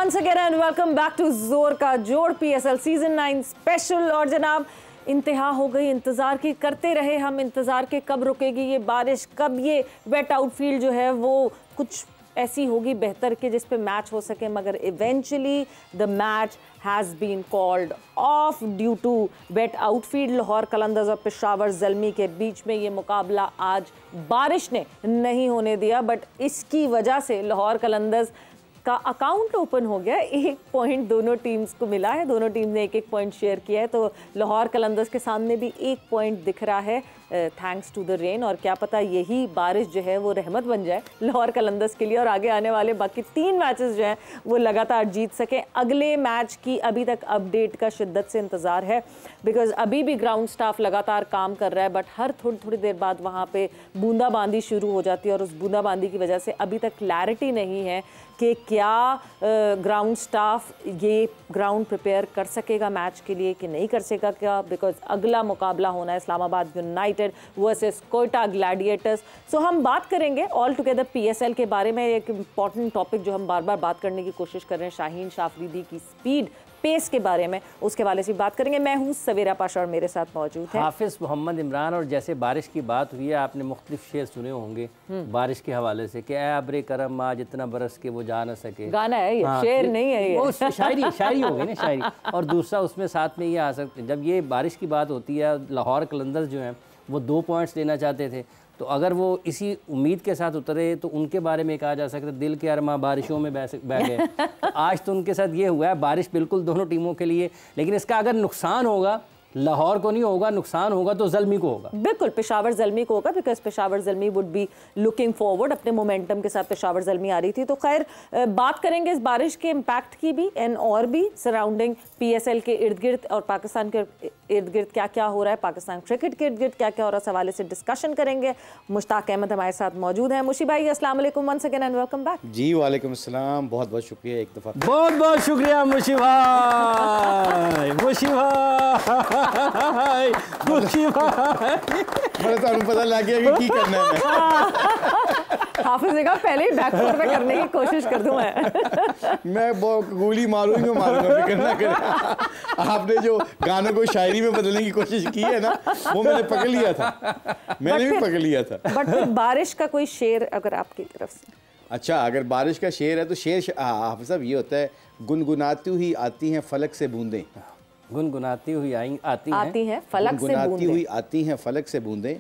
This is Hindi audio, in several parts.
once again and welcome back to जोर का जोड़ PSL सीजन 9 स्पेशल। और जनाब इंतहा हो गई इंतज़ार की, करते रहे हम इंतज़ार के कब रुकेगी ये बारिश, कब ये वेट आउटफील्ड जो है वो कुछ ऐसी होगी बेहतर कि जिस पे मैच हो सके, मगर eventually the match has been called off due to wet outfield. Lahore Qalandars और पेशावर ज़ल्मी के बीच में ये मुकाबला आज बारिश ने नहीं होने दिया, बट इसकी वजह से लाहौर कलंदर्स का अकाउंट ओपन हो गया। 1 पॉइंट दोनों टीम्स को मिला है, दोनों टीम ने 1-1 पॉइंट शेयर किया है, तो लाहौर कलंदर्स के सामने भी 1 पॉइंट दिख रहा है थैंक्स टू द रेन। और क्या पता यही बारिश जो है वो रहमत बन जाए लाहौर कलंदर्स के लिए और आगे आने वाले बाकी 3 मैचेस जो हैं वो लगातार जीत सकें। अगले मैच की अभी तक अपडेट का शिद्दत से इंतज़ार है, बिकॉज अभी भी ग्राउंड स्टाफ लगातार काम कर रहा है, बट हर थोड़ी देर बाद वहाँ पे बूंदाबांदी शुरू हो जाती है और उस बूंदाबांदी की वजह से अभी तक क्लैरिटी नहीं है कि क्या ग्राउंड स्टाफ ये ग्राउंड प्रिपेयर कर सकेगा मैच के लिए कि नहीं कर सकेगा क्या, बिकॉज अगला मुकाबला होना है Islamabad United versus Quetta Gladiators. So हम बात करेंगे ऑल टुगेदर PSL के बारे में। एक इम्पॉर्टेंट टॉपिक जो हम बार बार बात करने की कोशिश कर रहे हैं, शाहीन शाफरीदी की स्पीड पेस के बारे में, उसके वाले से बात करेंगे। मैं हूं सवेरा पाशा और मेरे साथ मौजूद है हाफिज मोहम्मद इमरान। और जैसे बारिश की बात हुई है, आपने मुख्तलिफ शेर सुने होंगे बारिश के हवाले से कि ऐ अब्रे करम आज इतना बरस के वो जा न सके। गाना है ये, शेर नहीं है ये, वो शायरी हो गई ना, शायरी। और दूसरा उसमें साथ में ये आ सकते, जब ये बारिश की बात होती है, लाहौर कलंदर्स जो हैं वो 2 पॉइंट्स लेना चाहते थे, तो अगर वो इसी उम्मीद के साथ उतरे तो उनके बारे में कहा जा सकता है दिल के अरमा बारिशों में बह गए। तो आज तो उनके साथ ये हुआ है, बारिश बिल्कुल दोनों टीमों के लिए, लेकिन इसका अगर नुकसान होगा लाहौर को नहीं होगा, नुकसान होगा तो ज़ल्मी को होगा। बिल्कुल पेशावर ज़ल्मी को होगा, because Peshawar Zalmi would be looking forward. अपने मोमेंटम के साथ पेशावर ज़ल्मी आ रही थी। तो खैर बात करेंगे इस बारिश के इम्पैक्ट की भी एंड और भी सराउंडिंग PSL के इर्द गिर्द और पाकिस्तान के इर्द गिर्द क्या क्या हो रहा है, पाकिस्तान क्रिकेट के इर्द गिर्द क्या क्या हो रहा है, इस हवाले से डिस्कशन करेंगे। मुश्ताक अहमद हमारे साथ मौजूद हैं। मुशी भाई अस्सलाम वालेकुम once again and welcome back. जी वालेकुम अस्सलाम, बहुत बहुत शुक्रिया एक दफ़ा। बहुत बहुत शुक्रिया मुशी भाई, मुशी भाई, मुशी भाई। मतलब पता लग गया कि करना है। हाफिज ने कहा पहले ही बैकफुट पे करने की कोशिश कर दूं मैं गोली मारूंगा, फिक्र ना करें। आपने जो गानों को शायरी में बदलने की कोशिश की है ना, वो मैंने पकड़ लिया था, मैंने भी पकड़ लिया था। बट बारिश का कोई शेर अगर आपकी तरफ से? अच्छा, अगर बारिश का शेर है तो शेर हाफिज साहब ये होता है, गुनगुनाती हुई आती हैं फलक से बूंदें, गुनगुनाती हुई आती हैं फलक से बूंदें, गुनगुनाती हुई आती हैं फलक से बूंदें,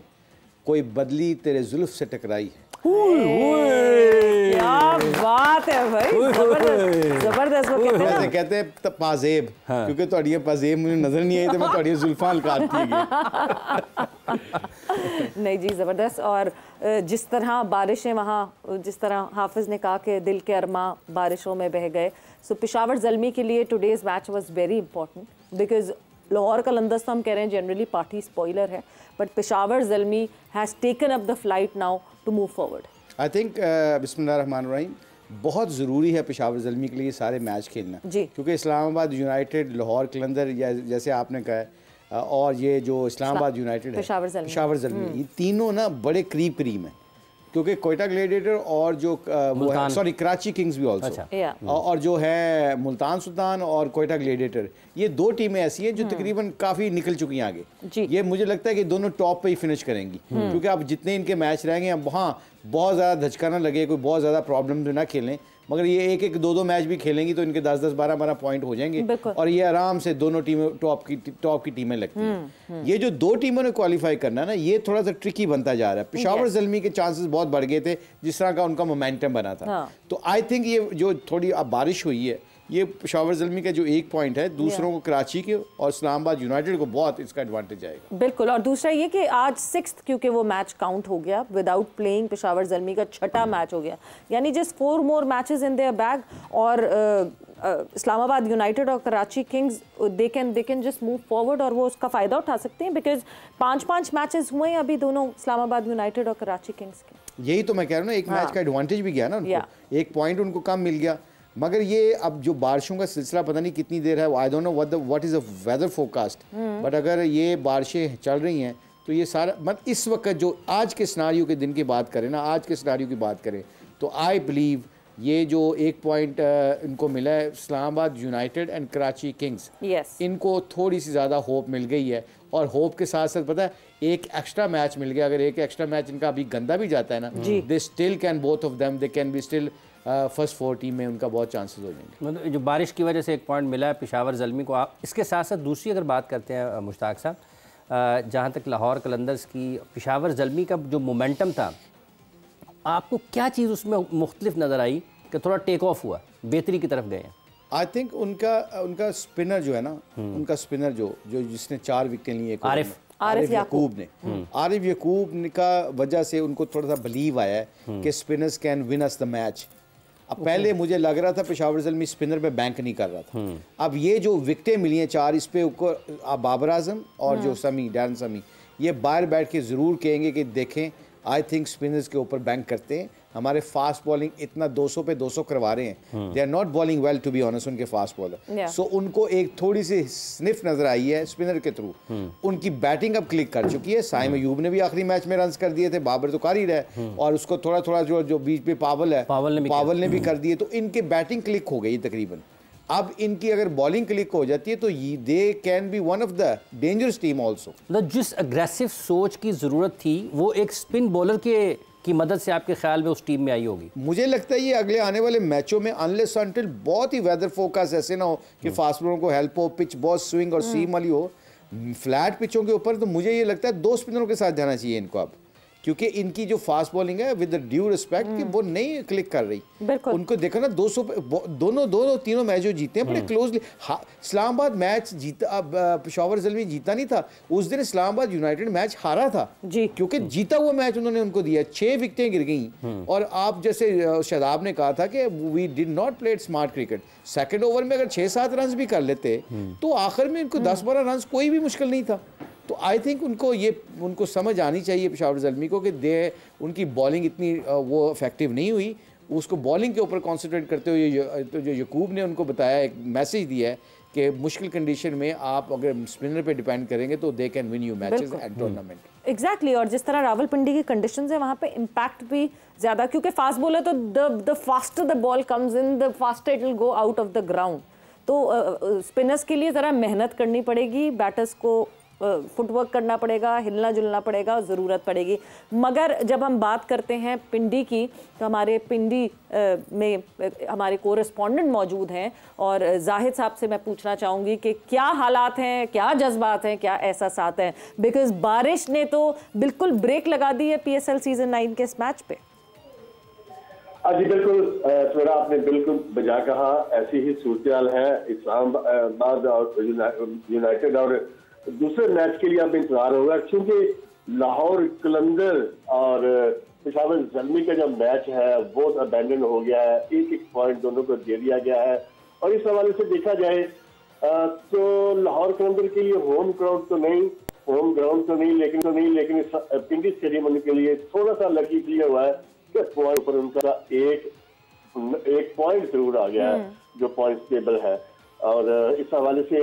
कोई बदली तेरे जुल्फ से टकराई है। क्या बात है भाई, जबरदस्त। वो कहते हैं पाजेब, क्योंकि ਤੁਹਾਡੀ पाजेब मुझे नजर नहीं आई तो मैं ਤੁਹਾਡੀ जुल्फां लकाती नहीं जी, ज़बरदस्त। और जिस तरह बारिशें वहाँ, जिस तरह हाफिज़ ने कहा कि दिल के अरमा बारिशों में बह गए, सो पेशावर ज़ल्मी के लिए today's match was very important because Lahore Qalandars तो हम कह रहे हैं जनरली पार्टी स्पॉइलर है, but Peshawar Zalmi has taken up the flight now to move forward. I think बिस्मिल्लाहिर्रहमानिर्रहीम बहुत ज़रूरी है पेशावर ज़ल्मी के लिए सारे मैच खेलना जी, क्योंकि इस्लामाबाद यूनाइटेड, लाहौर कलंदर या जैसे आपने कहा है, और ये जो इस्लामाबाद यूनाइटेड है, पेशावर ज़ल्मी, ये तीनों ना बड़े करीब करीब हैं, क्योंकि कोयटा ग्लैडिएटर और जो सॉरी कराची किंग्स भी ऑल्सो, और जो है मुल्तान सुल्तान और कोयटा ग्लैडिएटर, ये 2 टीमें ऐसी हैं जो तकरीबन काफ़ी निकल चुकी हैं आगे। ये मुझे लगता है कि दोनों टॉप पे ही फिनिश करेंगी, क्योंकि अब जितने इनके मैच रहेंगे, अब वहाँ बहुत ज़्यादा धचका ना लगे, कोई बहुत ज़्यादा प्रॉब्लम ना खेलें, मगर ये 1-1, 2-2 मैच भी खेलेंगी तो इनके 10-10, 12-12 पॉइंट हो जाएंगे और ये आराम से दोनों टीमें टॉप की टीमें लगती हैं। ये जो 2 टीमों ने क्वालिफाई करना है ना, ये थोड़ा सा ट्रिकी बनता जा रहा है। पेशावर ज़ल्मी के चांसेस बहुत बढ़ गए थे जिस तरह का उनका मोमेंटम बना था। तो आई थिंक ये जो थोड़ी अब बारिश हुई है, ये पेशावर ज़ल्मी का जो 1 पॉइंट है, दूसरों को कराची के और इस्लामाबाद यूनाइटेड को बहुत इसका एडवांटेज आएगा। बिल्कुल। और दूसरा ये कि आज 6th क्योंकि वो मैच काउंट हो गया विदाउट प्लेइंग, पेशावर ज़ल्मी का 6ठा मैच हो गया, यानी just 4 more matches in their bag. और इस्लामाबाद यूनाइटेड और Karachi Kings they can just move forward और वो उसका फ़ायदा उठा सकते हैं, बिकॉज 5-5 मैचेस हुए हैं अभी दोनों इस्लामाबाद यूनाइटेड और कराची किंग्स के। यही तो मैं कह रहा हूँ ना, एक मैच का एडवांटेज भी गया ना उनको, 1 पॉइंट उनको कम मिल गया। मगर ये अब जो बारिशों का सिलसिला पता नहीं कितनी देर है, I don't know what is the weather forecast, but अगर ये बारिशें चल रही हैं तो ये सारा मतलब इस वक्त जो आज के सिनारियो के दिन की बात करें ना, आज के सिनारियो की बात करें तो आई बिलीव ये जो 1 पॉइंट इनको मिला है Islamabad United and Karachi Kings, इनको थोड़ी सी ज़्यादा होप मिल गई है। और होप के साथ साथ पता है एक एक्स्ट्रा मैच मिल गया, अगर एक एक्स्ट्रा मैच इनका अभी गंदा भी जाता है ना, they still can both of them they can be still first 4 team में उनका बहुत चांसेस हो जाएंगे। मतलब जो बारिश की वजह से 1 पॉइंट मिला है पेशावर ज़ल्मी को। आप इसके साथ साथ दूसरी अगर बात करते हैं मुश्ताक साहब, जहाँ तक लाहौर कलंदर्स की पेशावर ज़ल्मी का जो मोमेंटम था, आपको क्या चीज़ उसमें मुख्तलिफ नज़र आई कि थोड़ा टेक ऑफ हुआ, बेहतरी की तरफ गए हैं? आई थिंक उनका स्पिनर जो है ना, उनका स्पिनर जो जिसने 4 विकेट लिए, आरिफ याकूब ने, आरिफ याकूब का वजह से उनको थोड़ा सा बिलीव आया है कि spinners can win us the match. अब पहले मुझे लग रहा था पेशावर ज़ल्मी स्पिनर पे बैंक नहीं कर रहा था। अब ये जो विकेटें मिली हैं 4, इस पे बाबर आजम और जो डैरन समी, ये बाहर बैठ के ज़रूर कहेंगे कि देखें आई थिंक स्पिनर्स के ऊपर बैंक करते हैं। हमारे फास्ट बॉलिंग इतना 200 पे 200 करवा रहे हैं, they are not bowling well to be honest उनके फास्ट बॉलर। सो उनको एक थोड़ी सी स्निफ नजर आई है स्पिनर के थ्रू। उनकी बैटिंग अब क्लिक कर चुकी है। साइम अयूब ने भी आखिरी मैच में रन्स कर दिए थे, बाबर तो कर ही रहा है, और उसको थोड़ा थोड़ा जो बीच पे पावल ने भी कर दिए, तो इनके बैटिंग क्लिक हो गई तकरीबन। अब इनकी अगर बॉलिंग क्लिक हो जाती है तो they can be one of the dangerous team also. जिस अग्रेसिव सोच की ज़रूरत थी वो एक स्पिन बॉलर की मदद से आपके ख्याल में उस टीम में आई होगी। मुझे लगता है ये अगले आने वाले मैचों में अनलेस अनटिल बहुत ही वेदर फोकस ऐसे ना हो कि फास्ट बॉलरों को हेल्प हो, पिच बहुत स्विंग और सीम वाली हो, फ्लैट पिचों के ऊपर, तो मुझे ये लगता है 2 स्पिनरों के साथ जाना चाहिए इनको अब, क्योंकि इनकी जो फास्ट बॉलिंग है विद ड्यू रिस्पेक्ट कि वो नहीं क्लिक कर रही। उनको देखा ना 200 दोनों तीनों मैच जो जीते हैं बड़े क्लोजली। इस्लामाबाद मैच जीता, अब पेशावर ज़ल्मी जीता नहीं था उस दिन, इस्लामाबाद यूनाइटेड मैच हारा था जी, क्योंकि जीता हुआ मैच उन्होंने उनको दिया। 6 विकेटें गिर गई, और आप जैसे शादाब ने कहा था कि we did not play smart cricket. Second over में अगर 6-7 रन भी कर लेते तो आखिर में इनको 10-12 रन कोई भी मुश्किल नहीं था। तो आई थिंक उनको समझ आनी चाहिए पेशावर ज़ल्मी को कि उनकी बॉलिंग इतनी वो इफेक्टिव नहीं हुई, उसको बॉलिंग के ऊपर कंसंट्रेट करते हुए तो जो यकूब ने उनको बताया, एक मैसेज दिया है कि मुश्किल कंडीशन में आप अगर स्पिनर पे डिपेंड करेंगे तो they can win you matches and tournament. Exactly, और जिस तरह रावलपिंडी की कंडीशंस है वहाँ पे इम्पैक्ट भी ज़्यादा, क्योंकि फास्ट बॉलर तो the faster the ball comes in the faster it will go out of the ground. तो स्पिनर्स के लिए ज़रा मेहनत करनी पड़ेगी, बैटर्स को फुटवर्क करना पड़ेगा, हिलना जुलना पड़ेगा, ज़रूरत पड़ेगी। मगर जब हम बात करते हैं पिंडी की, तो हमारे पिंडी में हमारे कोरेस्पॉन्डेंट मौजूद हैं, और जाहिद साहब से मैं पूछना चाहूँगी कि क्या हालात हैं, क्या जज्बात हैं, क्या एहसासात हैं, बिकॉज बारिश ने तो बिल्कुल ब्रेक लगा दी है PSL सीज़न 9 के इस मैच पे। जी बिल्कुल, थोड़ा आपने बिल्कुल बजा कहा, ऐसी ही सूरत है इस्लामाबाद और यूनाइटेड, और दूसरे मैच के लिए अब इंतजार होगा, क्योंकि लाहौर कलंदर और पेशावर ज़ल्मी का जो मैच है वो अबैंडन हो गया है। 1-1 पॉइंट दोनों को दे दिया गया है, और इस हवाले से देखा जाए तो लाहौर कलंदर के लिए होम ग्राउंड तो नहीं, लेकिन पिंडी स्टेडियम उनके लिए थोड़ा सा लकी इसलिए हुआ है कि पॉइंट पर उनका एक पॉइंट जरूर आ गया है जो पॉइंट टेबल है। और इस हवाले से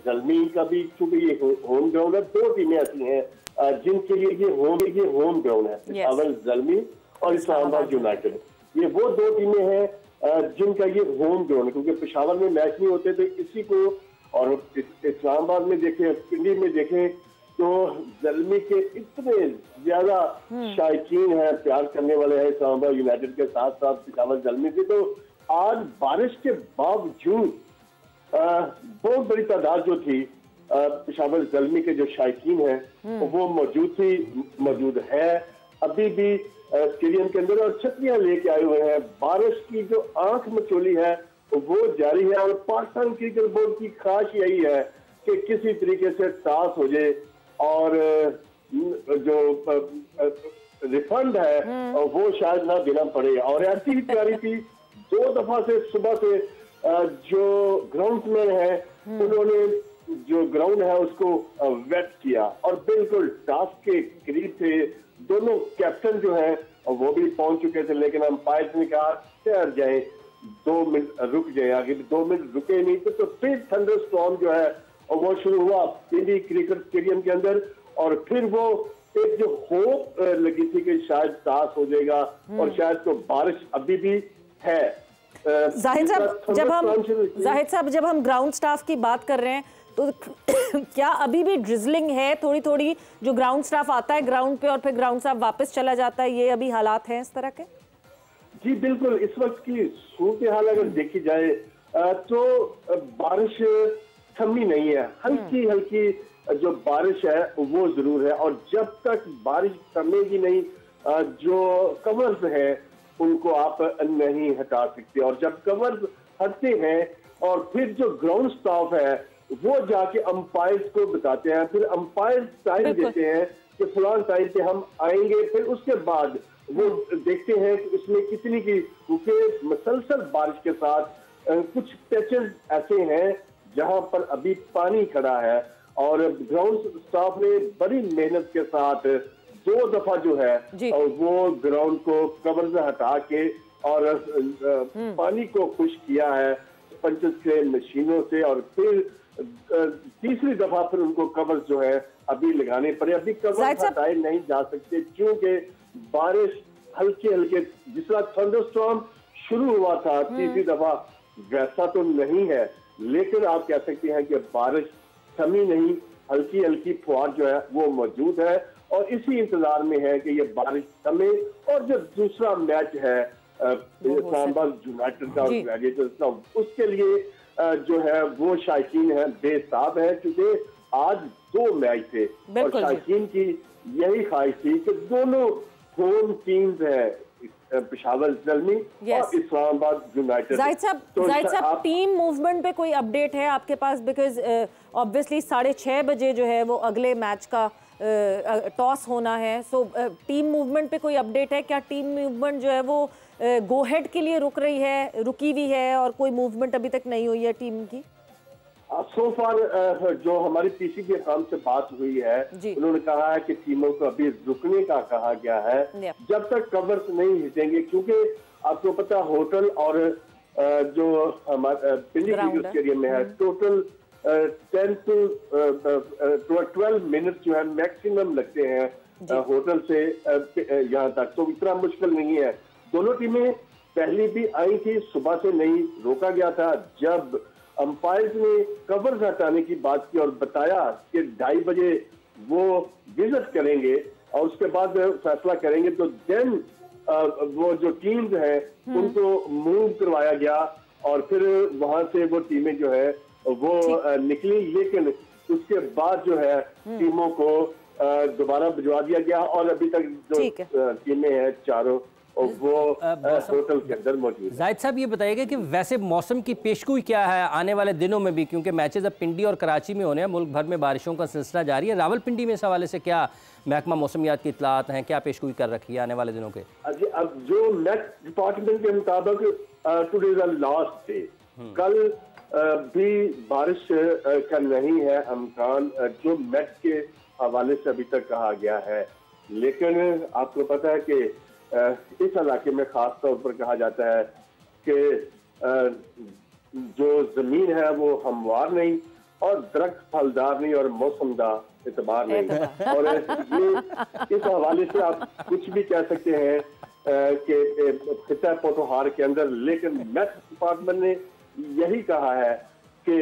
ज़ल्मी का भी, चूंकि ये होम ग्राउंड है, 2 टीमें ऐसी हैं जिनके लिए ये होम ग्राउंड है, पेशावर ज़ल्मी और इस्लामाबाद यूनाइटेड। ये वो 2 टीमें हैं जिनका ये होम ग्राउंड है, क्योंकि पेशावर में मैच नहीं होते तो इसी को, और इस्लामाबाद में देखें, पिंडी में देखें, तो ज़ल्मी के इतने ज्यादा शायकीन हैं, प्यार करने वाले हैं इस्लामाबाद यूनाइटेड के साथ साथ पेशावर ज़ल्मी से। तो आज बारिश के बावजूद बहुत बड़ी तादाद जो थी पेशावर ज़ल्मी के जो शायकीन हैं वो मौजूद है अभी भी स्टेडियम के अंदर, और छतरियां लेके आए हुए हैं। बारिश की जो आंख मचोली है वो जारी है, और पाकिस्तान क्रिकेट बोर्ड की ख्वाहिश यही है कि किसी तरीके से टॉस हो जाए और जो रिफंड है वो शायद ना देना पड़े। और ऐसी ही तैयारी थी 2 दफा से सुबह से जो ग्राउंडमैन है उन्होंने जो ग्राउंड है उसको वेट किया, और बिल्कुल टास्क के करीब थे। दोनों कैप्टन जो है वो भी पहुंच चुके थे, लेकिन अंपायर ने कहा ठहर जाए, 2 मिनट रुक जाए। आगे 2 मिनट रुके नहीं तो फिर थंडर स्टॉर्म जो है वो शुरू हुआ पिंडी क्रिकेट स्टेडियम के अंदर, और फिर वो एक जो होप लगी थी कि शायद टॉस हो जाएगा, और शायद तो बारिश अभी भी है। जाहिद साहब जब हम ग्राउंड स्टाफ की बात कर रहे हैं तो क्या अभी भी ड्रिजलिंग है थोड़ी थोड़ी, जो ग्राउंड स्टाफ आता है ग्राउंड पे और फिर ग्राउंड स्टाफ वापस चला जाता है, ये अभी हालात हैं इस तरह के? जी बिल्कुल, इस वक्त की सूरत हाल अगर देखी जाए तो बारिश थमी नहीं है, हल्की हल्की जो बारिश है वो जरूर है, और जब तक बारिश थमेगी नहीं जो कवर्स हैं उनको आप नहीं हटा सकते, और जब कवर्स हटते हैं और फिर जो ग्राउंड स्टाफ है वो जाके अंपायर्स को बताते हैं, फिर अंपायर टाइम देते हैं कि फलान टाइम पे हम आएंगे, फिर उसके बाद वो देखते हैं कि उसमें कितनी की, क्योंकि मुसलसल बारिश के साथ कुछ पैचेस ऐसे हैं जहां पर अभी पानी खड़ा है, और ग्राउंड स्टाफ ने बड़ी मेहनत के साथ 2 दफा जो है वो ग्राउंड को कवर से हटा के और पानी को खुश किया है पंचेस के मशीनों से, और फिर तीसरी दफा फिर उनको कवर जो है अभी लगाने पड़े। अभी कवर हटाए नहीं जा सकते क्योंकि बारिश हल्के हल्के, जिस तरह थंडरस्टॉर्म शुरू हुआ था तीसरी दफा वैसा तो नहीं है, लेकिन आप कह सकते हैं कि बारिश थमी नहीं, हल्की हल्की फुहार जो है वो मौजूद है, और इसी इंतजार में है कि ये बारिश थमे, और जो दूसरा मैच है इस्लामाबाद यूनाइटेड का और ग्लैडिएटर्स का, उसके लिए जो है वो शायकीन है बेताब है, क्योंकि आज 2 मैच थे और शायकीन की यही ख्वाहिश थी कि दोनों होम टीम्स है पेशावर ज़ल्मी और इस्लामाबाद यूनाइटेड। जाहिद साहब टीम मूवमेंट पे कोई अपडेट है आपके पास? बिकॉज ऑब्वियसली 6:30 बजे जो है वो अगले मैच का टॉस होना है, सो टीम मूवमेंट पे कोई अपडेट है क्या? टीम मूवमेंट जो है वो गो हेड के लिए रुकी हुई है और कोई मूवमेंट अभी तक नहीं हुई है टीम की? सो फार जो हमारी पीसीबी काम से बात हुई है उन्होंने कहा है कि टीमों को अभी रुकने का कहा गया है जब तक कवर्स नहीं हिटेंगे, क्योंकि आपको पता होटल और जो हमारे पिंडी क्रिकेट स्टेडियम में है टोटल 10 to 12 मिनट जो है मैक्सिमम लगते हैं होटल से यहाँ तक, तो इतना मुश्किल नहीं है। दोनों टीमें पहले भी आई थी, सुबह से नहीं रोका गया था, जब अंपायर्स ने कवर्स हटाने की बात की और बताया कि 2:30 बजे वो विजिट करेंगे और उसके बाद फैसला करेंगे, तो देन वो जो टीम्स हैं उनको मूव करवाया गया और फिर वहां से वो टीमें जो है वो निकली, लेकिन उसके बाद जो है टीमों को दोबारा भिजवा दिया गया और अभी तक जो टीमें हैं चारों वो होटल के अंदर मौजूद। जाहिद साहब ये बताइएगा कि वैसे मौसम की पेशगोई क्या है आने वाले दिनों में भी, क्योंकि मैचेस अब पिंडी और कराची में होने हैं, मुल्क भर में बारिशों का सिलसिला जारी है। रावलपिंडी में इस हवाले से क्या महकमा मौसमियात की इतलात हैं, क्या पेशगोई कर रखी है आने वाले दिनों के? अब जो मैट डिपार्टमेंट के मुताबिक today is the last day, कल भी बारिश का नहीं है अमकान जो मैट के हवाले से अभी तक कहा गया है, लेकिन आपको पता है कि इस इलाके में खास तौर पर कहा जाता है कि जो जमीन है वो हमवार नहीं और दरख्त फलदार नहीं और मौसमदा एतबार नहीं, और ये इस हवाले से आप कुछ भी कह सकते हैं कि खिता पोटोहार के अंदर, लेकिन मैच डिपार्टमेंट ने यही कहा है कि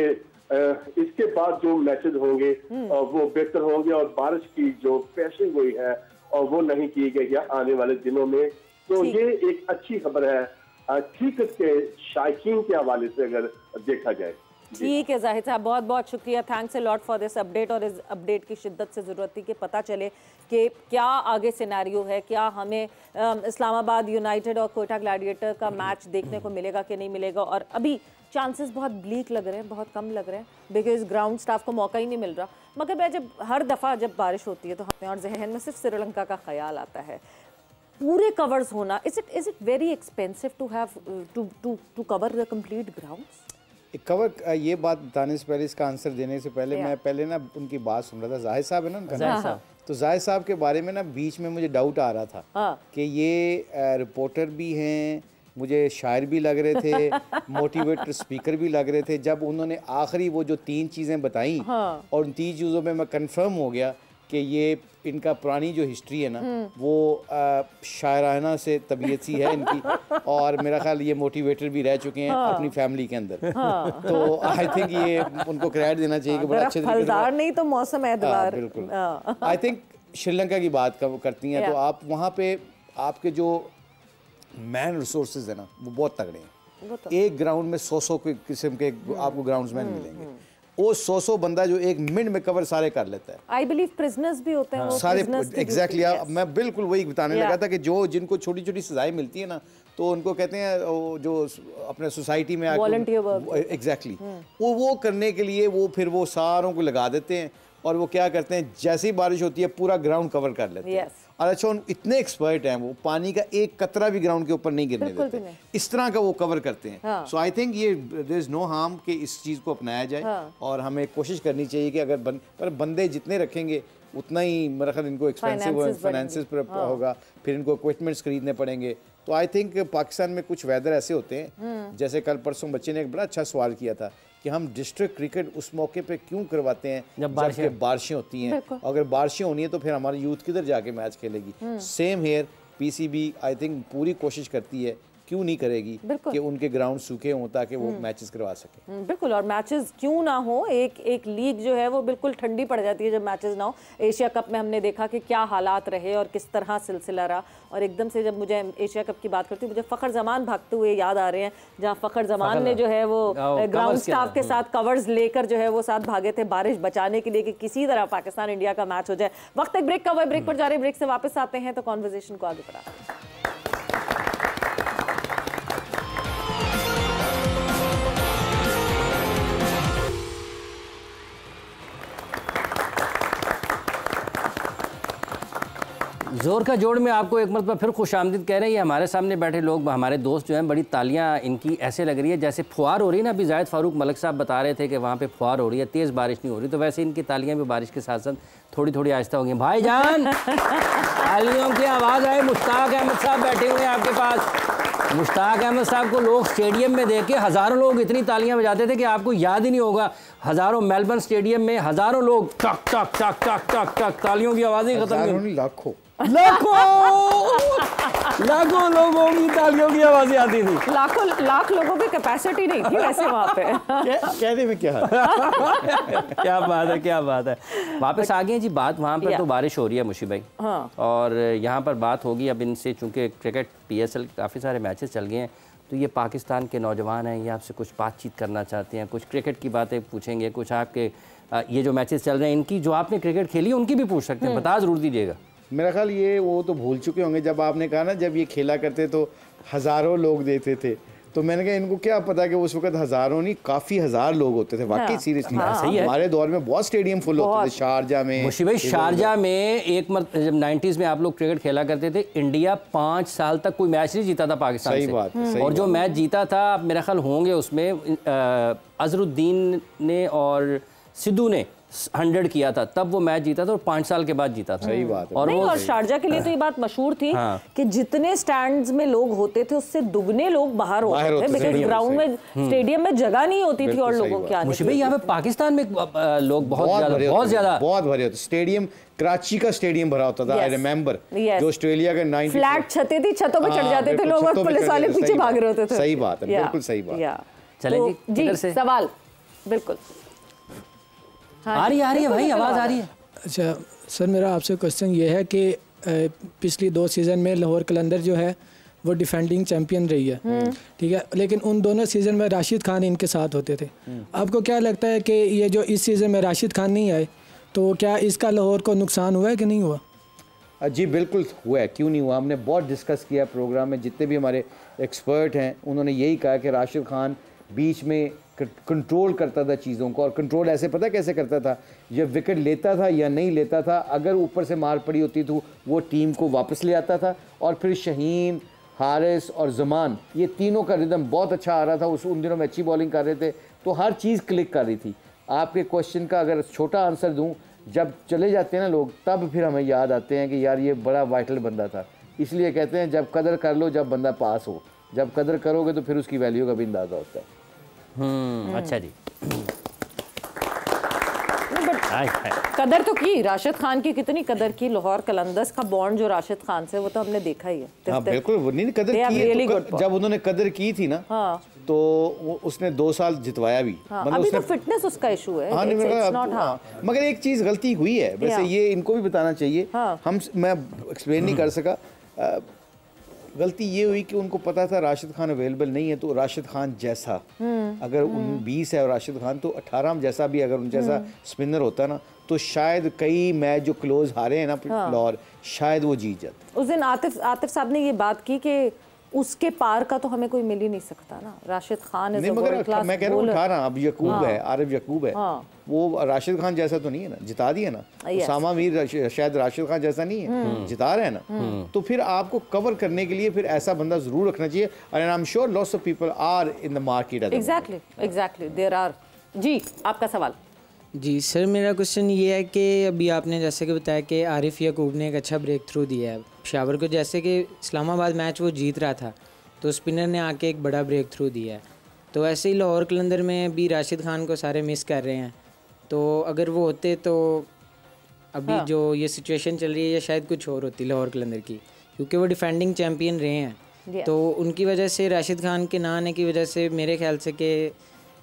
इसके बाद जो मैचेस होंगे वो बेहतर होंगे और बारिश की जो पेशिंग हुई है और वो नहीं की गई है आने वाले दिनों में, तो ये एक अच्छी खबर है क्रिकेट के शायकीन के हवाले से अगर देखा जाए। ठीक है जाहिद साहब, बहुत बहुत शुक्रिया, thanks a lot for this update, और इस अपडेट की शिद्दत से ज़रूरत थी कि पता चले कि क्या आगे सिनेरियो है, क्या हमें इस्लामाबाद यूनाइटेड और कोयटा ग्लैडिएटर का मैच देखने को मिलेगा कि नहीं मिलेगा। और अभी चांसेस बहुत ब्लीक लग रहे हैं, बहुत कम लग रहे हैं, बिकॉज ग्राउंड स्टाफ को मौका ही नहीं मिल रहा। मगर मैं जब हर दफ़ा जब बारिश होती है तो हमें और जहन में सिर्फ श्रीलंका का ख्याल आता है। पूरे कवर्स होना, is it very expensive to have to cover the complete grounds? Cover, ये बात बताने से पहले, इसका आंसर देने से पहले मैं पहले ना उनकी बात सुन रहा था, जाहिद साहब है ना उनका, तो जाहिद साहब के बारे में ना बीच में मुझे डाउट आ रहा था कि ये रिपोर्टर भी हैं, मुझे शायर भी लग रहे थे, मोटिवेटर स्पीकर भी लग रहे थे। जब उन्होंने आखिरी वो जो 3 चीज़ें बताई और उन 3 चीज़ों में मैं कंफर्म हो गया कि ये इनका पुरानी जो हिस्ट्री है ना वो शायराना से तबीयत सी है इनकी, और मेरा ख्याल ये मोटिवेटर भी रह चुके हैं अपनी फैमिली के अंदर। तो आई थिंक ये उनको क्रेडिट देना चाहिए कि बड़ा अच्छे तरीके से, नहीं तो मौसम एतबार। बिल्कुल। आई थिंक श्रीलंका की बात करती हैं तो आप वहाँ पे आपके जो मैन रिसोर्सेज है ना वो बहुत तगड़े हैं। एक ग्राउंड में 100 किस्म के आपको ग्राउंड्समैन मिलेंगे, वो 100 बंदा जो एक मिनट में कवर सारे कर लेता है। आई बिलीव प्रिजनर्स भी होते हैं, सारे एग्जैक्टली। मैं बिल्कुल वही बताने लगा था कि जो जिनको छोटी छोटी सजाएं मिलती है ना तो उनको कहते हैं जो अपने सोसाइटी में एग्जैक्टली वो करने के लिए वो फिर वो सारों को लगा देते हैं, और वो क्या करते हैं जैसे ही बारिश होती है पूरा ग्राउंड कवर कर लेते हैं। और अच्छा इतने एक्सपर्ट हैं वो पानी का एक कतरा भी ग्राउंड के ऊपर नहीं गिरने देते, इस तरह का वो कवर करते हैं। सो आई थिंक ये देयर इज नो हार्म कि इस चीज़ को अपनाया जाए, और हमें कोशिश करनी चाहिए कि अगर पर बंदे जितने रखेंगे उतना ही मेरा ख्याल इनको एक्सपेंसिव फाइनेंसिस होगा, फिर इनको इक्विपमेंट्स खरीदने पड़ेंगे। तो आई थिंक पाकिस्तान में कुछ वेदर ऐसे होते हैं, जैसे कल परसों बच्चे ने एक बड़ा अच्छा सवाल किया था कि हम डिस्ट्रिक्ट क्रिकेट उस मौके पे क्यों करवाते हैं जब बारिशें होती हैं। अगर बारिशें होनी है तो फिर हमारी यूथ किधर जाके मैच खेलेगी। Same here PCB I think पूरी कोशिश करती है, क्यों नहीं करेगी कि उनके ग्राउंड सूखे हों ताकि वो मैचेस करवा सके। बिल्कुल, और मैचेस क्यों ना हो, एक लीग जो है वो बिल्कुल ठंडी पड़ जाती है जब मैचेस ना हो। एशिया कप में हमने देखा कि क्या हालात रहे और किस तरह सिलसिला रहा, और एकदम से जब मुझे एशिया कप की बात करती हूँ मुझे फ़खर जमान भागते हुए याद आ रहे हैं, जहाँ फ़खर जमान ने जो है वो ग्राउंड स्टाफ के साथ कवर्स लेकर जो है वो साथ भागे थे बारिश बचाने के लिए कि किसी तरह पाकिस्तान इंडिया का मैच हो जाए। वक्त एक ब्रेक का हुआ, ब्रेक पर जा रहे, ब्रेक से वापस आते हैं तो कॉन्वर्सेशन को आगे बढ़ाते हैं। जोर का जोड़ में आपको एक मरतबा फिर खुशामदीद कह रहे हैं। ये हमारे सामने बैठे लोग, हमारे दोस्त जो हैं, बड़ी तालियां इनकी ऐसे लग रही है जैसे फुहार हो रही है ना। अभी जायद फारूक मलिक साहब बता रहे थे कि वहाँ पे फुहार हो रही है, तेज़ बारिश नहीं हो रही, तो वैसे इनकी तालियां भी बारिश के साथ साथ थोड़ी थोड़ी आहिस्ता हो गई। भाईजान तालियों की आवाज़ आए। मुश्ताक अहमद साहब बैठे हुए हैं आपके पास। मुश्ताक अहमद साहब को लोग स्टेडियम में देख के हज़ारों लोग इतनी तालियां बजाते थे कि आपको याद ही नहीं होगा। हज़ारों मेलबर्न स्टेडियम में हज़ारों लोग टक टक टक टक टक टक तालियों की आवाज़ ही खत्म, लाखों लोगों की तालियों की आवाज़ें आती थी। लाख लोगों की कैपेसिटी नहीं थी वैसे वहाँ पे। कहने में क्या क्या बात है, क्या बात है। वापस आ गए जी बात वहाँ पर। तो बारिश हो रही है मुशी भाई, और यहाँ पर बात होगी अब इनसे, चूँकि क्रिकेट PSL काफ़ी सारे मैचेस चल गए हैं, तो ये पाकिस्तान के नौजवान हैं, ये आपसे कुछ बातचीत करना चाहते हैं, कुछ क्रिकेट की बातें पूछेंगे, कुछ आपके ये जो मैचेस चल रहे हैं इनकी जो आपने क्रिकेट खेली है उनकी भी पूछ सकते हैं। बता ज़रूर दीजिएगा। मेरा ख्याल ये वो तो भूल चुके होंगे जब आपने कहा ना जब ये खेला करते तो हज़ारों लोग देते थे, तो मैंने कहा इनको क्या पता कि उस वक्त हज़ारों नहीं काफ़ी हज़ार लोग होते थे। वाकई सीरियसली सही है। हमारे दौर में बहुत स्टेडियम फुल होते थे। शारजा में मुशी भाई, शारजा में एक जब 90s में आप लोग क्रिकेट खेला करते थे, इंडिया 5 साल तक कोई मैच नहीं जीता था पाकिस्तान से। सही बात है। और जो मैच जीता था मेरा ख्याल होंगे उसमें अजरुद्दीन ने और सिद्धू ने 100 किया था, तब वो मैच जीता था, और 5 साल के बाद जीता था। सही बात है। और शारजा के लिए तो ये बात मशहूर थी कि जितने स्टैंड्स में लोग होते थे उससे दुगने लोग बाहर होते थे, बिकॉज़ ग्राउंड में स्टेडियम में जगह नहीं होती थी और लोगों के आने की। यहाँ पे पाकिस्तान में लोग बहुत ज्यादा भरे होते। स्टेडियम कराची का स्टेडियम भरा होता था। आई रिमेंबर जो ऑस्ट्रेलिया का 90 फ्लैट छतें थी, छतों पे चढ़ जाते थे लोग और पुलिस वाले पीछे भाग रहे होते थे। सही बात है, बिल्कुल सही बात। चलें जी, सवाल बिल्कुल आ रही है भाई, आवाज़ आ रही है। अच्छा सर, मेरा आपसे क्वेश्चन ये है कि पिछली 2 सीज़न में लाहौर कलंदर जो है वो डिफेंडिंग चैंपियन रही है, ठीक है, लेकिन उन दोनों सीज़न में राशिद खान इनके साथ होते थे। आपको क्या लगता है कि ये जो इस सीज़न में राशिद खान नहीं आए तो क्या इसका लाहौर को नुकसान हुआ है कि नहीं हुआ? जी बिल्कुल हुआ है, क्यों नहीं हुआ। हमने बहुत डिस्कस किया प्रोग्राम में, जितने भी हमारे एक्सपर्ट हैं उन्होंने यही कहा कि राशिद खान बीच में कंट्रोल करता था चीज़ों को, और कंट्रोल ऐसे पता कैसे करता था, जब विकेट लेता था या नहीं लेता था, अगर ऊपर से मार पड़ी होती तो वो टीम को वापस ले आता था, और फिर शहीन, हारिस और ज़मान, ये तीनों का रिदम बहुत अच्छा आ रहा था। उन दिनों में अच्छी बॉलिंग कर रहे थे, तो हर चीज़ क्लिक कर रही थी। आपके क्वेश्चन का अगर छोटा आंसर दूँ, जब चले जाते हैं ना लोग, तब फिर हमें याद आते हैं कि यार ये बड़ा वाइटल बंदा था। इसलिए कहते हैं जब कदर कर लो जब बंदा पास हो, जब कदर करोगे तो फिर उसकी वैल्यू का भी अंदाज़ा होता है। अच्छा जी। कदर तो की राशिद खान की, कितनी कदर की लाहौर कलंदर्स का बॉन्ड जो राशिद खान से, वो तो हमने देखा ही है। हाँ बिल्कुल, वो नहीं कदर की है, तो जब उन्होंने कदर की थी ना, हाँ, तो उसने 2 साल जितवाया भी। हाँ, मतलब अभी तो फिटनेस उसका इशू है। हाँ, हाँ, मगर एक चीज गलती हुई है वैसे, ये इनको भी बताना चाहिए। हाँ, मैं एक्सप्लेन नहीं कर सका। गलती ये हुई कि उनको पता था राशिद खान अवेलेबल नहीं है, तो राशिद खान जैसा अगर 20 है और राशिद खान तो 18 जैसा भी अगर उन जैसा स्पिनर होता ना, तो शायद कई मैच जो क्लोज हारे हैं ना लाहौर, शायद वो जीत जाते। उस दिन आतिफ साहब ने ये बात की कि उसके पार का तो हमें कोई मिल ही नहीं सकता ना, राशिद खान नहीं, मगर मैं कह रहा हूँ 18 अब यकूब है, आरिफ यकूब है, वो राशिद खान जैसा तो नहीं है ना, जिता दिया ना। उसामा मीर शायद राशिद खान जैसा नहीं है, जिता रहे हैं ना। तो फिर आपको कवर करने के लिए फिर ऐसा बंदा जरूर रखना चाहिए, and I am sure lots of people are in the market. Exactly there are. जी आपका सवाल। जी सर, मेरा क्वेश्चन ये है कि अभी आपने जैसे कि बताया कि आरिफ यकूब ने एक अच्छा ब्रेक थ्रू दिया है पेशावर को, जैसे कि इस्लामाबाद मैच वो जीत रहा था तो स्पिनर ने आके एक बड़ा ब्रेक थ्रू दिया है, तो ऐसे ही लाहौर कलंदर में भी राशिद खान को सारे मिस कर रहे हैं, तो अगर वो होते तो अभी जो ये सिचुएशन चल रही है, या शायद कुछ और होती लाहौर कलंदर की, क्योंकि वो डिफेंडिंग चैम्पियन रहे हैं। तो उनकी वजह से, राशिद खान के ना आने की वजह से मेरे ख्याल से कि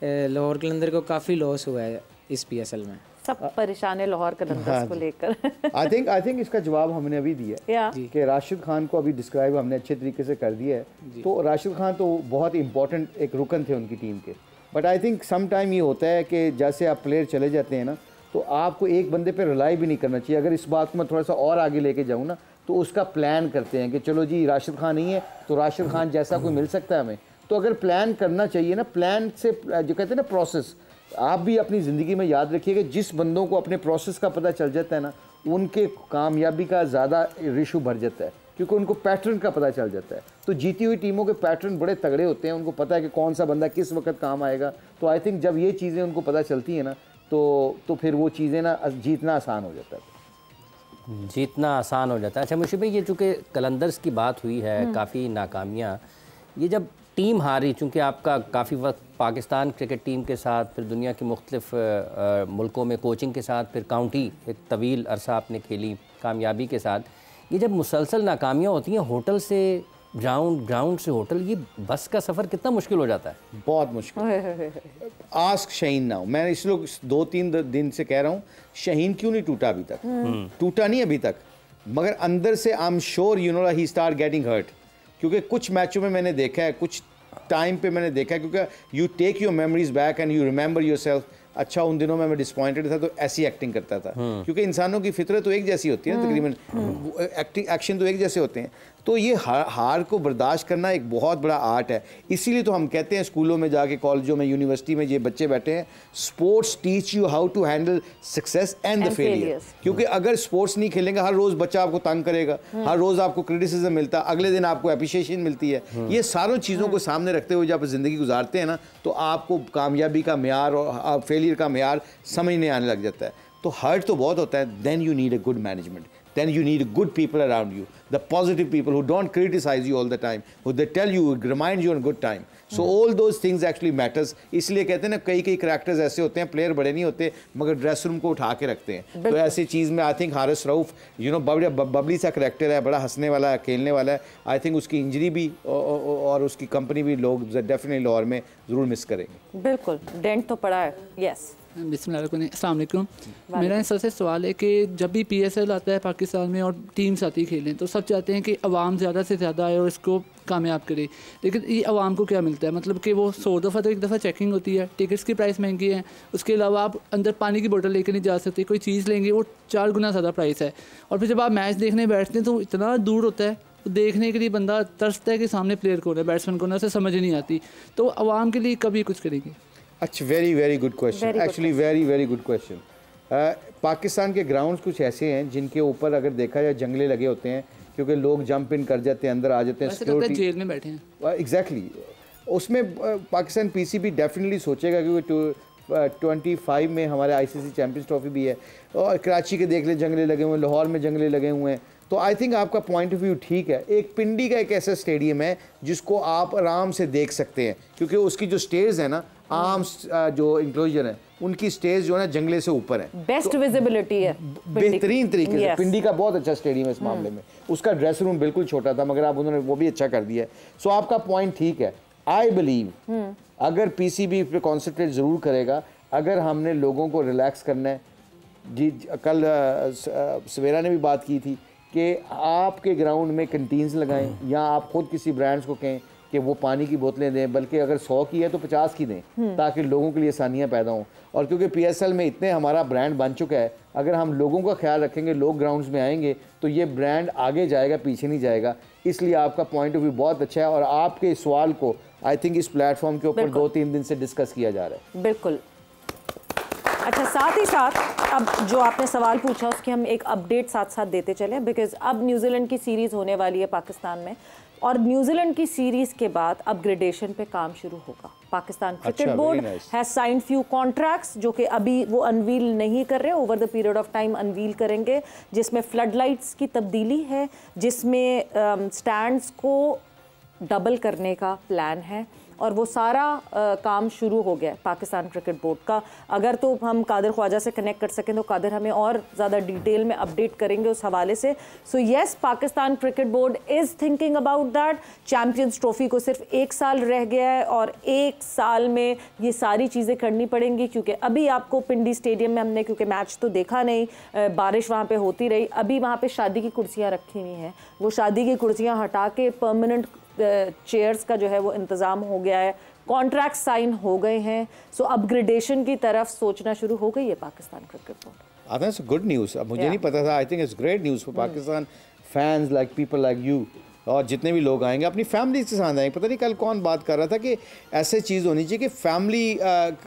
लाहौर कलंदर को काफ़ी लॉस हुआ है इस PSL में। सब परेशान है लाहौर कलंदर्स को लेकर। आई थिंक इसका जवाब हमने अभी दिया है कि राशिद खान को अभी डिस्क्राइब हमने अच्छे तरीके से कर दिया है। तो राशिद खान तो बहुत इंपॉर्टेंट एक रुकन थे उनकी टीम के, but I think some time ये होता है कि जैसे आप प्लेयर चले जाते हैं ना, तो आपको एक बंदे पे रिलाई भी नहीं करना चाहिए। अगर इस बात को मैं थोड़ा सा और आगे लेके जाऊँ ना, तो उसका प्लान करते हैं कि चलो जी राशिद खान नहीं है तो राशिद खान जैसा कोई मिल सकता है हमें। तो अगर प्लान करना चाहिए ना, प्लान से जो कहते हैं ना प्रोसेस, आप भी अपनी ज़िंदगी में याद रखिएगा, जिस बंदों को अपने प्रोसेस का पता चल जाता है ना, उनके कामयाबी का ज़्यादा रेशो बढ़ जाता है, क्योंकि उनको पैटर्न का पता चल जाता है। तो जीती हुई टीमों के पैटर्न बड़े तगड़े होते हैं, उनको पता है कि कौन सा बंदा किस वक्त काम आएगा। तो आई थिंक जब ये चीज़ें उनको पता चलती हैं ना, तो फिर वो चीज़ें ना जीतना आसान हो जाता है। जीतना आसान हो जाता है। अच्छा मुशीब भाई, ये चूँकि कलंदर्स की बात हुई है, काफ़ी नाकामियाँ, ये जब टीम हारी, चूँकि आपका काफ़ी वक्त पाकिस्तान क्रिकेट टीम के साथ, फिर दुनिया के मुख्तलिफ मुल्कों में कोचिंग के साथ, फिर काउंटी एक तवील अरसा आपने खेली कामयाबी के साथ, ये जब मुसलसल नाकामियाँ होती हैं, होटल से ग्राउंड से होटल, ये बस का सफ़र कितना मुश्किल हो जाता है? बहुत मुश्किल। आस्क शाहीन नाउ, मैं इस लोग 2-3 दिन से कह रहा हूँ, शाहीन क्यों नहीं टूटा अभी तक? टूटा नहीं अभी तक, मगर अंदर से I am sure you know he start getting hurt, क्योंकि कुछ मैचों में मैंने देखा है, कुछ टाइम पे मैंने देखा है, क्योंकि you take your memories back and you remember yourself. अच्छा उन दिनों में मैं डिसपॉइंटेड था तो ऐसी एक्टिंग करता था, क्योंकि इंसानों की फितरत तो एक जैसी होती है ना, तकरीबन एक्शन तो एक जैसे होते हैं। तो ये हार को बर्दाश्त करना एक बहुत बड़ा आर्ट है। इसीलिए तो हम कहते हैं स्कूलों में जाके, कॉलेजों में, यूनिवर्सिटी में ये बच्चे बैठे हैं, sports teach you how to handle success and the failure. क्योंकि अगर स्पोर्ट्स नहीं खेलेंगे, हर रोज़ बच्चा आपको तंग करेगा, हर रोज़ आपको क्रिटिसिज्म मिलता, अगले दिन आपको एप्रिशिएशन मिलती है। ये सारों चीज़ों को सामने रखते हुए जब ज़िंदगी गुजारते हैं ना, तो आपको कामयाबी का मेयार और फेलियर का मेयार समझने आने लग जाता है। तो हर्ट तो बहुत होता है, then you need a good management, then you need good people around you, the positive people who don't criticize you all the time, who they tell you, remind you on good time. So all those things actually matters. इसलिए कहते हैं ना, कई कैरेक्टर्स ऐसे होते हैं, प्लेयर बड़े नहीं होते मगर ड्रेस रूम को उठा के रखते हैं। तो ऐसी चीज़ में I think Haris Rauf you know Babli सा कैरेक्टर है, बड़ा हंसने वाला है, खेलने वाला है। आई थिंक उसकी इंजरी भी और उसकी कंपनी भी लोग डेफिनेटली लाहौर में ज़रूर मिस करेंगे। बिल्कुल, डेंट तो पड़ा है। यस, अस्सलाम वालेकुम। मेरा सबसे सवाल है कि जब भी PSL आता है पाकिस्तान में और टीम्स आती खेलें, तो सब चाहते हैं कि अवाम ज़्यादा से ज़्यादा आए और इसको कामयाब करे, लेकिन ये अवाम को क्या मिलता है? मतलब कि वो 100 दफ़ा तो एक दफ़ा चेकिंग होती है, टिकट्स की प्राइस महंगी है, उसके अलावा आप अंदर पानी की बोतल लेकर नहीं जा सकते, कोई चीज़ लेंगे वो 4 गुना ज़्यादा प्राइस है। और फिर जब आप मैच देखने बैठते हैं तो इतना दूर होता है, तो देखने के लिए बंदा तरसता है कि सामने प्लेयर कौन है, बैट्समैन कौन है, उसे समझ ही नहीं आती। तो अवाम के लिए कभी कुछ करेंगे? अच्छा, very good question, actually very good question. Pakistan के ग्राउंड्स कुछ ऐसे हैं जिनके ऊपर अगर देखा जाए जंगले लगे होते हैं, क्योंकि लोग जंप इन कर जाते हैं, अंदर आ जाते हैं, सिक्योरिटी जेल में बैठे हैं। एग्जैक्टली उसमें पाकिस्तान PCB डेफिनेटली सोचेगा, क्योंकि 25 में हमारे ICC चैम्पियंस ट्रॉफी भी है, और कराची के देख ले जंगले लगे हुए हैं, लाहौर में जंगले लगे हुए हैं। तो आई थिंक आपका पॉइंट ऑफ व्यू ठीक है। एक पिंडी का एक ऐसा स्टेडियम है जिसको आप आराम से देख सकते हैं, क्योंकि उसकी जो स्टेयर्स है ना, आम जो इंक्लोजर है उनकी स्टेज जो है ना जंगले से ऊपर है, बेस्ट विजिबिलिटी है बेहतरीन तरीके से। पिंडी का बहुत अच्छा स्टेडियम है इस मामले में, उसका ड्रेस रूम बिल्कुल छोटा था मगर अब उन्होंने वो भी अच्छा कर दिया है। सो आपका पॉइंट ठीक है। आई बिलीव अगर पीसीबी पे कॉन्सेंट्रेट ज़रूर करेगा, अगर हमने लोगों को रिलैक्स करना है। जी कल सवेरा ने भी बात की थी कि आपके ग्राउंड में कंटीन्स लगाएं या आप खुद किसी ब्रांड्स को कहें कि वो पानी की बोतलें दें, बल्कि अगर 100 की है तो 50 की दें ताकि लोगों के लिए आसानियाँ पैदा हों। और क्योंकि पीएसएल में इतने हमारा ब्रांड बन चुका है, अगर हम लोगों का ख्याल रखेंगे, लोग ग्राउंड्स में आएंगे तो ये ब्रांड आगे जाएगा, पीछे नहीं जाएगा। इसलिए आपका पॉइंट ऑफ व्यू बहुत अच्छा है और आपके सवाल को आई थिंक इस प्लेटफॉर्म के ऊपर 2-3 दिन से डिस्कस किया जा रहा है। बिल्कुल। अच्छा, साथ ही साथ अब जो आपने सवाल पूछा उसकी हम एक अपडेट साथ साथ देते चलें, बिकॉज अब न्यूजीलैंड की सीरीज़ होने वाली है पाकिस्तान में और न्यूजीलैंड की सीरीज़ के बाद अपग्रेडेशन पे काम शुरू होगा। Pakistan cricket board has signed few contracts जो कि अभी वो अनवील नहीं कर रहे, over the period of time unveil करेंगे, जिसमें फ्लड लाइट्स की तब्दीली है, जिसमें स्टैंड्स को डबल करने का प्लान है और वो सारा काम शुरू हो गया है पाकिस्तान क्रिकेट बोर्ड का। अगर तो हम कादिर ख्वाजा से कनेक्ट कर सकें तो कादिर हमें और ज़्यादा डिटेल में अपडेट करेंगे उस हवाले से। So yes, Pakistan cricket board is thinking about that. Champions trophy को सिर्फ 1 साल रह गया है और 1 साल में ये सारी चीज़ें करनी पड़ेंगी, क्योंकि अभी आपको पिंडी स्टेडियम में हमने क्योंकि मैच तो देखा नहीं, बारिश वहाँ पर होती रही, अभी वहाँ पर शादी की कुर्सियाँ रखी हुई हैं, वो शादी की कुर्सियाँ हटा के परमानेंट चेयर्स का जो है वो इंतज़ाम हो गया है, कॉन्ट्रैक्ट साइन हो गए हैं। सो अपग्रेडेशन की तरफ सोचना शुरू हो गई है Pakistan cricket board. I think it's good news. अब मुझे नहीं पता था, I think it's great news for Pakistan fans like people like you और जितने भी लोग आएंगे अपनी फैमिली के साथ आएंगे। पता नहीं कल कौन बात कर रहा था कि ऐसे चीज़ होनी चाहिए कि family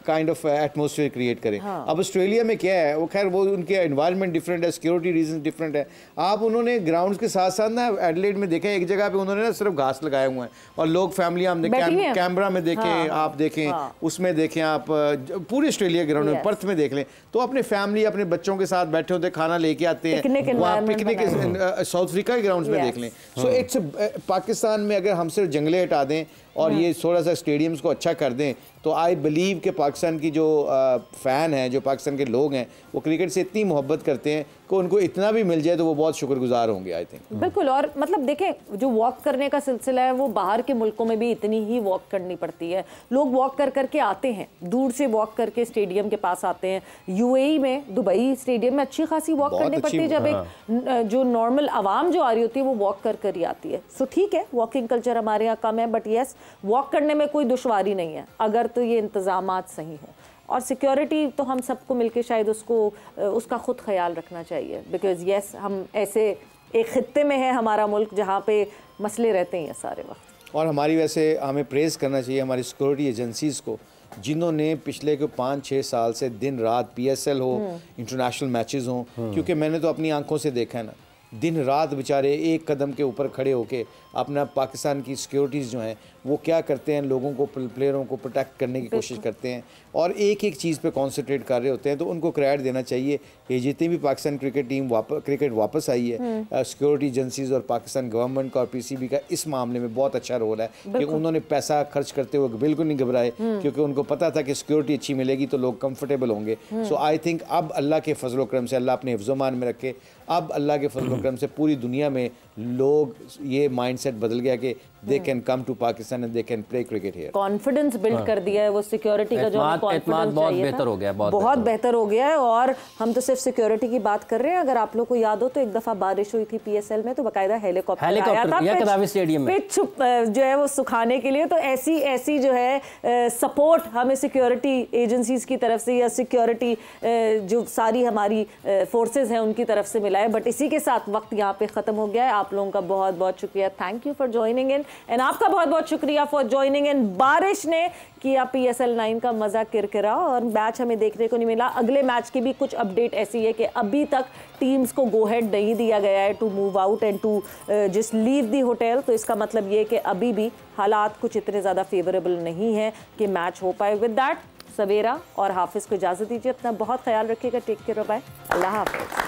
kind of atmosphere create करें। हाँ। अब ऑस्ट्रेलिया में क्या है, वो खैर वो उनके एनवायरनमेंट डिफरेंट है, सिक्योरिटी रीजन डिफरेंट है। आप उन्होंने ग्राउंड्स के साथ साथ ना एडिलेड में देखें, एक जगह पे उन्होंने ना सिर्फ घास लगाए हुए हैं और लोग फैमिली हम देखें, कैमरा में देखें, हाँ। आप देखें, हाँ। उसमें देखें, आप पूरे ऑस्ट्रेलिया ग्राउंड में पर्थ में देख लें तो अपने फैमिली अपने बच्चों के साथ बैठे होते, खाना लेके आते हैं, पिकनिक साउथ अफ्रीका के ग्राउंड्स में देख लें। सो इट्स पाकिस्तान में अगर हम सिर्फ जंगले हटा दें और ये थोड़ा सा स्टेडियम्स को अच्छा कर दें तो आई बिलीव कि पाकिस्तान की जो फ़ैन हैं, जो पाकिस्तान के लोग हैं, वो क्रिकेट से इतनी मोहब्बत करते हैं कि उनको इतना भी मिल जाए तो वो बहुत शुक्रगुजार होंगे आई थिंक। बिल्कुल। और मतलब देखें, जो वॉक करने का सिलसिला है वो बाहर के मुल्कों में भी इतनी ही वॉक करनी पड़ती है। लोग वॉक कर करके आते हैं, दूर से वॉक करके स्टेडियम के पास आते हैं। यूएई में दुबई स्टेडियम में अच्छी खासी वॉक करनी पड़ती है, जब एक जो नॉर्मल आवाम जो आ रही होती है वो वॉक कर कर ही आती है। सो ठीक है, वॉकिंग कल्चर हमारे यहाँ कम है, बट येस, वॉक करने में कोई दुश्वारी नहीं है अगर तो ये इंतजामात सही हो। और सिक्योरिटी तो हम सबको मिलके शायद उसका खुद ख्याल रखना चाहिए, बिकॉज येस, हम ऐसे एक खित्ते में है हमारा मुल्क जहाँ पे मसले रहते हैं सारे वक्त। और हमारी वैसे हमें प्रेज़ करना चाहिए हमारी सिक्योरिटी एजेंसीज़ को, जिन्होंने पिछले के 5-6 साल से दिन रात पीएसएल हो, इंटरनेशनल मैचेस हों, क्योंकि मैंने तो अपनी आंखों से देखा है ना, दिन रात बेचारे एक कदम के ऊपर खड़े होके अपना पाकिस्तान की सिक्योरिटीज़ जो हैं वो क्या करते हैं, लोगों को, प्लेयरों को प्रोटेक्ट करने की कोशिश करते हैं और एक एक चीज़ पे कॉन्सेंट्रेट कर रहे होते हैं। तो उनको क्रेडिट देना चाहिए कि जितनी भी पाकिस्तान क्रिकेट टीम क्रिकेट वापस आई है, सिक्योरिटी एजेंसीज़ और पाकिस्तान गवर्नमेंट का और पीसीबी का इस मामले में बहुत अच्छा रोल है कि उन्होंने पैसा खर्च करते हुए बिल्कुल नहीं घबराए, क्योंकि उनको पता था कि सिक्योरिटी अच्छी मिलेगी तो लोग कंफर्टेबल होंगे। सो आई थिंक अब अल्लाह के फजल करम से, अल्लाह अपने हिफ्ज़-ओ-मान में रखे, अब अल्लाह के फजल करम से पूरी दुनिया में लोग ये माइंडसेट बदल गया कि they can come to Pakistan and they can play cricket here. Confidence build कर दिया है, वो सिक्योरिटी का जो कॉन्फिडेंस बहुत बेहतर हो गया, बहुत बेहतर हो गया है। और हम तो सिर्फ सिक्योरिटी की बात कर रहे हैं। अगर आप लोग को याद हो तो एक दफ़ा बारिश हुई थी पीएसएल में, तो बाकायदा हेलीकॉप्टर आया था स्टेडियम में पिच जो है वो सुखाने के लिए। तो ऐसी जो है सपोर्ट हमें सिक्योरिटी एजेंसीज की तरफ से या सिक्योरिटी जो सारी हमारी फोर्सेस हैं उनकी तरफ से मिला है। बट इसी के साथ वक्त यहाँ पे ख़त्म हो गया है। आप लोगों का बहुत बहुत शुक्रिया, thank you for joining in, and आपका बहुत बहुत शुक्रिया फॉर ज्वाइनिंग इन। बारिश ने किया पीएसएल 9 का मजा किरकिरा और मैच हमें देखने को नहीं मिला। अगले मैच की भी कुछ अपडेट ऐसी है कि अभी तक टीम्स को गो हेड नहीं दिया गया है to move out and to just leave the hotel. तो इसका मतलब ये कि अभी भी हालात कुछ इतने ज़्यादा फेवरेबल नहीं है कि मैच हो पाए। विद दैट सवेरा और हाफिज़ को इजाज़त दीजिए, अपना बहुत ख्याल रखिएगा, टेक केयर, बाय, अल्लाह हाफिज़।